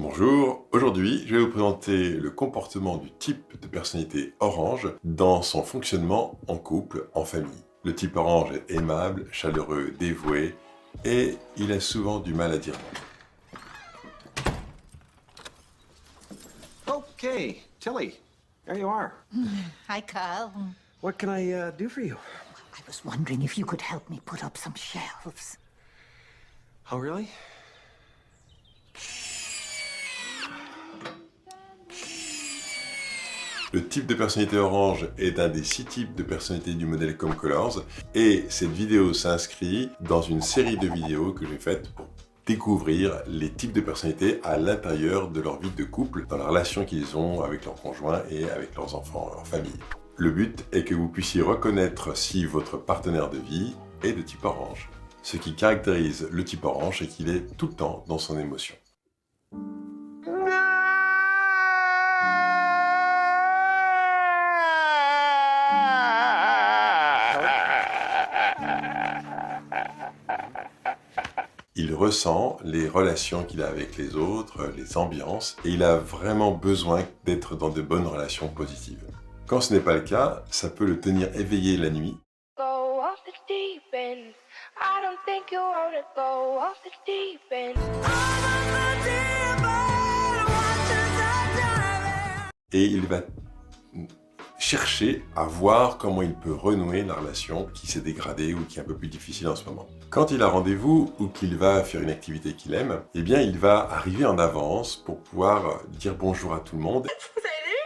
Bonjour, aujourd'hui je vais vous présenter le comportement du type de personnalité orange dans son fonctionnement en couple, en famille. Le type orange est aimable, chaleureux, dévoué et il a souvent du mal à dire non. Okay, Tilly, there you are. Hi, Carl. What can I do for you? I was wondering if you could help me put up some shelves. Oh, really? Le type de personnalité orange est un des 6 types de personnalités du modèle ComColors et cette vidéo s'inscrit dans une série de vidéos que j'ai faites pour découvrir les types de personnalités à l'intérieur de leur vie de couple, dans la relation qu'ils ont avec leur conjoint et avec leurs enfants, leur famille. Le but est que vous puissiez reconnaître si votre partenaire de vie est de type orange. Ce qui caractérise le type orange, c'est qu'il est tout le temps dans son émotion. Il ressent les relations qu'il a avec les autres, les ambiances, et il a vraiment besoin d'être dans de bonnes relations positives. Quand ce n'est pas le cas, ça peut le tenir éveillé la nuit. Go off the deep end. I don't think you wanna go off the deep end. Et il va chercher à voir comment il peut renouer la relation qui s'est dégradée ou qui est un peu plus difficile en ce moment. Quand il a rendez-vous ou qu'il va faire une activité qu'il aime, eh bien il va arriver en avance pour pouvoir dire bonjour à tout le monde. Salut,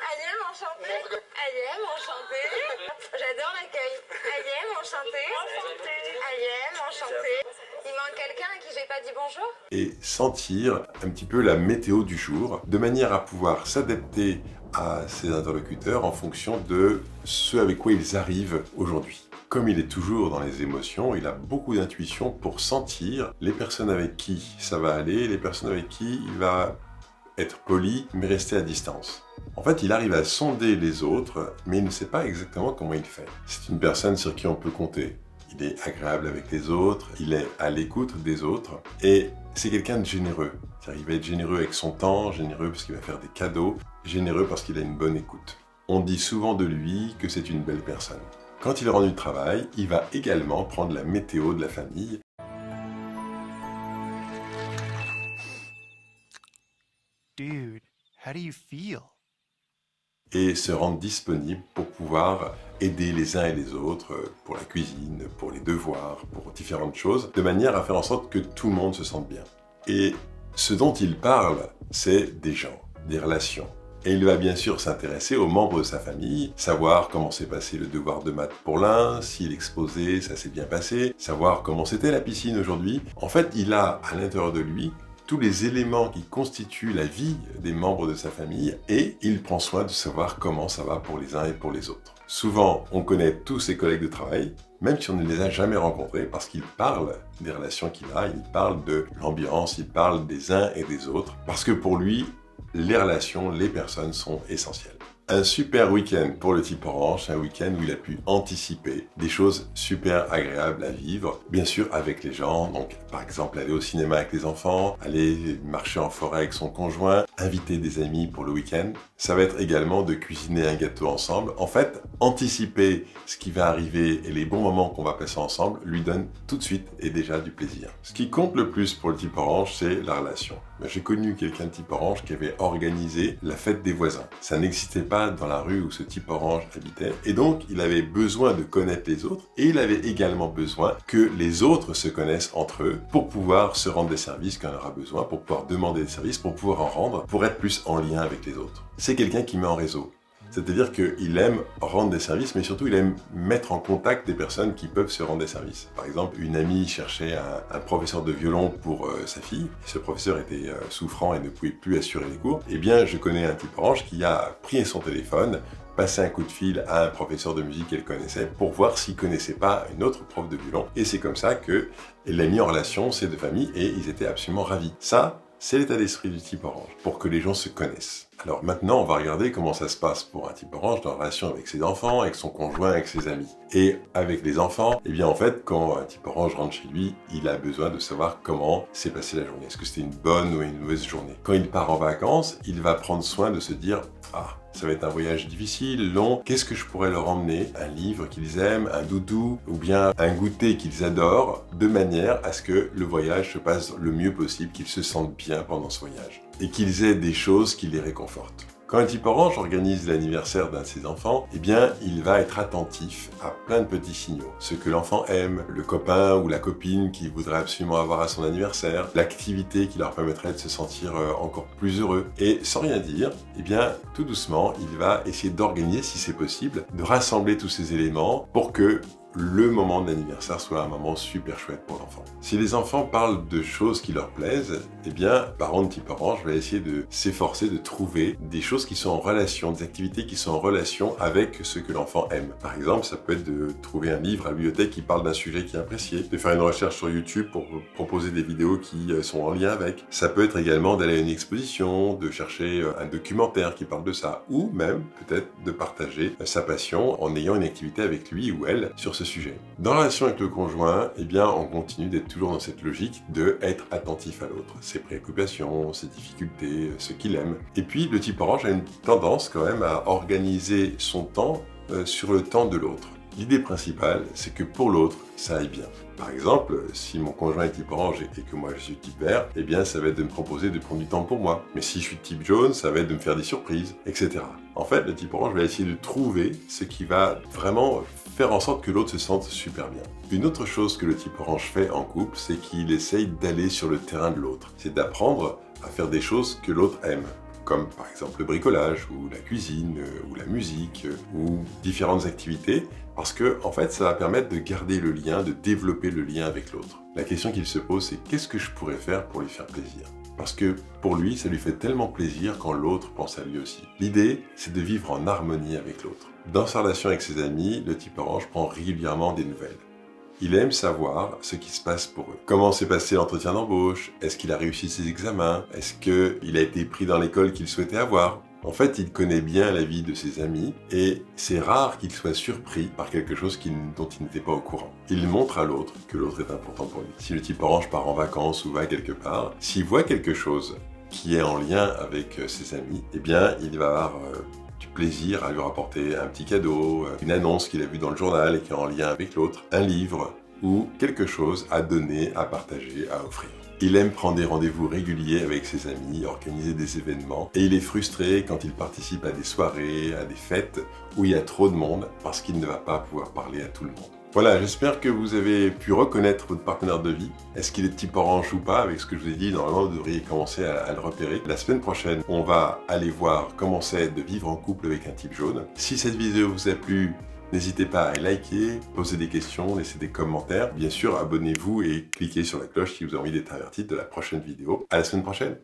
Aliem, enchantée. Aliem, enchantée. J'adore l'accueil. Aliem, enchantée. Aliem, enchantée. Il manque quelqu'un à qui j'ai pas dit bonjour? Et sentir un petit peu la météo du jour, de manière à pouvoir s'adapter à ses interlocuteurs en fonction de ce avec quoi ils arrivent aujourd'hui. Comme il est toujours dans les émotions, il a beaucoup d'intuition pour sentir les personnes avec qui ça va aller, les personnes avec qui il va être poli, mais rester à distance. En fait, il arrive à sonder les autres, mais il ne sait pas exactement comment il fait. C'est une personne sur qui on peut compter. Il est agréable avec les autres, il est à l'écoute des autres, et c'est quelqu'un de généreux. Il va être généreux avec son temps, généreux parce qu'il va faire des cadeaux, généreux parce qu'il a une bonne écoute. On dit souvent de lui que c'est une belle personne. Quand il rentre du travail, il va également prendre la météo de la famille. Dude, how do you feel? Et se rendre disponible pour pouvoir aider les uns et les autres pour la cuisine, pour les devoirs, pour différentes choses, de manière à faire en sorte que tout le monde se sente bien. Et ce dont il parle, c'est des gens, des relations. Et il va bien sûr s'intéresser aux membres de sa famille, savoir comment s'est passé le devoir de maths pour l'un, s'il est exposé, ça s'est bien passé, savoir comment c'était la piscine aujourd'hui. En fait, il a à l'intérieur de lui tous les éléments qui constituent la vie des membres de sa famille et il prend soin de savoir comment ça va pour les uns et pour les autres. Souvent, on connaît tous ses collègues de travail, même si on ne les a jamais rencontrés, parce qu'il parle des relations qu'il a, il parle de l'ambiance, il parle des uns et des autres, parce que pour lui, les relations, les personnes sont essentielles. Un super week-end pour le type orange, un week-end où il a pu anticiper des choses super agréables à vivre, bien sûr avec les gens, donc par exemple aller au cinéma avec les enfants, aller marcher en forêt avec son conjoint, inviter des amis pour le week-end. Ça va être également de cuisiner un gâteau ensemble. En fait, anticiper ce qui va arriver et les bons moments qu'on va passer ensemble lui donne tout de suite et déjà du plaisir. Ce qui compte le plus pour le type orange, c'est la relation. J'ai connu quelqu'un de type orange qui avait organisé la fête des voisins. Ça n'existait pas dans la rue où ce type orange habitait et donc il avait besoin de connaître les autres et il avait également besoin que les autres se connaissent entre eux pour pouvoir se rendre des services quand on aura besoin, pour pouvoir demander des services, pour pouvoir en rendre, pour être plus en lien avec les autres. C'est quelqu'un qui met en réseau. C'est-à-dire qu'il aime rendre des services, mais surtout il aime mettre en contact des personnes qui peuvent se rendre des services. Par exemple, une amie cherchait un professeur de violon pour sa fille. Ce professeur était souffrant et ne pouvait plus assurer les cours. Eh bien, je connais un type orange qui a pris son téléphone, passé un coup de fil à un professeur de musique qu'elle connaissait pour voir s'il connaissait pas une autre prof de violon. Et c'est comme ça qu'elle l'a mis en relation, ces deux familles, et ils étaient absolument ravis. Ça, c'est l'état d'esprit du type orange, pour que les gens se connaissent. Alors maintenant, on va regarder comment ça se passe pour un type orange dans la relation avec ses enfants, avec son conjoint, avec ses amis. Et avec les enfants, eh bien en fait, quand un type orange rentre chez lui, il a besoin de savoir comment s'est passée la journée. Est-ce que c'était une bonne ou une mauvaise journée? Quand il part en vacances, il va prendre soin de se dire « Ah, ça va être un voyage difficile, long, qu'est-ce que je pourrais leur emmener? Un livre qu'ils aiment, un doudou, ou bien un goûter qu'ils adorent, de manière à ce que le voyage se passe le mieux possible, qu'ils se sentent bien pendant ce voyage. Et qu'ils aient des choses qui les réconfortent. » Quand un type orange organise l'anniversaire d'un de ses enfants, eh bien, il va être attentif à plein de petits signaux. Ce que l'enfant aime, le copain ou la copine qu'il voudrait absolument avoir à son anniversaire, l'activité qui leur permettrait de se sentir encore plus heureux. Et sans rien dire, eh bien, tout doucement, il va essayer d'organiser, si c'est possible, de rassembler tous ces éléments pour que le moment d'anniversaire soit un moment super chouette pour l'enfant. Si les enfants parlent de choses qui leur plaisent, eh bien, parent de type orange va essayer de s'efforcer de trouver des choses qui sont en relation, des activités qui sont en relation avec ce que l'enfant aime. Par exemple, ça peut être de trouver un livre à la bibliothèque qui parle d'un sujet qui est apprécié, de faire une recherche sur YouTube pour proposer des vidéos qui sont en lien avec. Ça peut être également d'aller à une exposition, de chercher un documentaire qui parle de ça, ou même peut-être de partager sa passion en ayant une activité avec lui ou elle sur ce sujet. Dans la relation avec le conjoint, eh bien, on continue d'être toujours dans cette logique de être attentif à l'autre, ses préoccupations, ses difficultés, ce qu'il aime. Et puis, le type orange a une tendance quand même à organiser son temps sur le temps de l'autre. L'idée principale, c'est que pour l'autre, ça aille bien. Par exemple, si mon conjoint est type orange et que moi je suis type vert, eh bien ça va être de me proposer de prendre du temps pour moi. Mais si je suis type jaune, ça va être de me faire des surprises, etc. En fait, le type orange va essayer de trouver ce qui va vraiment faire en sorte que l'autre se sente super bien. Une autre chose que le type orange fait en couple, c'est qu'il essaye d'aller sur le terrain de l'autre. C'est d'apprendre à faire des choses que l'autre aime, comme par exemple le bricolage, ou la cuisine, ou la musique, ou différentes activités, parce que en fait ça va permettre de garder le lien, de développer le lien avec l'autre. La question qu'il se pose, c'est qu'est-ce que je pourrais faire pour lui faire plaisir? Parce que pour lui, ça lui fait tellement plaisir quand l'autre pense à lui aussi. L'idée, c'est de vivre en harmonie avec l'autre. Dans sa relation avec ses amis, le type orange prend régulièrement des nouvelles. Il aime savoir ce qui se passe pour eux. Comment s'est passé l'entretien d'embauche? Est-ce qu'il a réussi ses examens? Est-ce qu'il a été pris dans l'école qu'il souhaitait avoir? En fait, il connaît bien la vie de ses amis et c'est rare qu'il soit surpris par quelque chose dont il n'était pas au courant. Il montre à l'autre que l'autre est important pour lui. Si le type orange part en vacances ou va quelque part, s'il voit quelque chose qui est en lien avec ses amis, eh bien, il va avoir du plaisir à lui rapporter un petit cadeau, une annonce qu'il a vue dans le journal et qui est en lien avec l'autre, un livre ou quelque chose à donner, à partager, à offrir. Il aime prendre des rendez-vous réguliers avec ses amis, organiser des événements, et il est frustré quand il participe à des soirées, à des fêtes où il y a trop de monde parce qu'il ne va pas pouvoir parler à tout le monde. Voilà, j'espère que vous avez pu reconnaître votre partenaire de vie. Est-ce qu'il est de type orange ou pas? Avec ce que je vous ai dit, normalement vous devriez commencer à le repérer. La semaine prochaine, on va aller voir comment c'est de vivre en couple avec un type jaune. Si cette vidéo vous a plu, n'hésitez pas à liker, poser des questions, laisser des commentaires. Bien sûr, abonnez-vous et cliquez sur la cloche si vous avez envie d'être averti de la prochaine vidéo. À la semaine prochaine!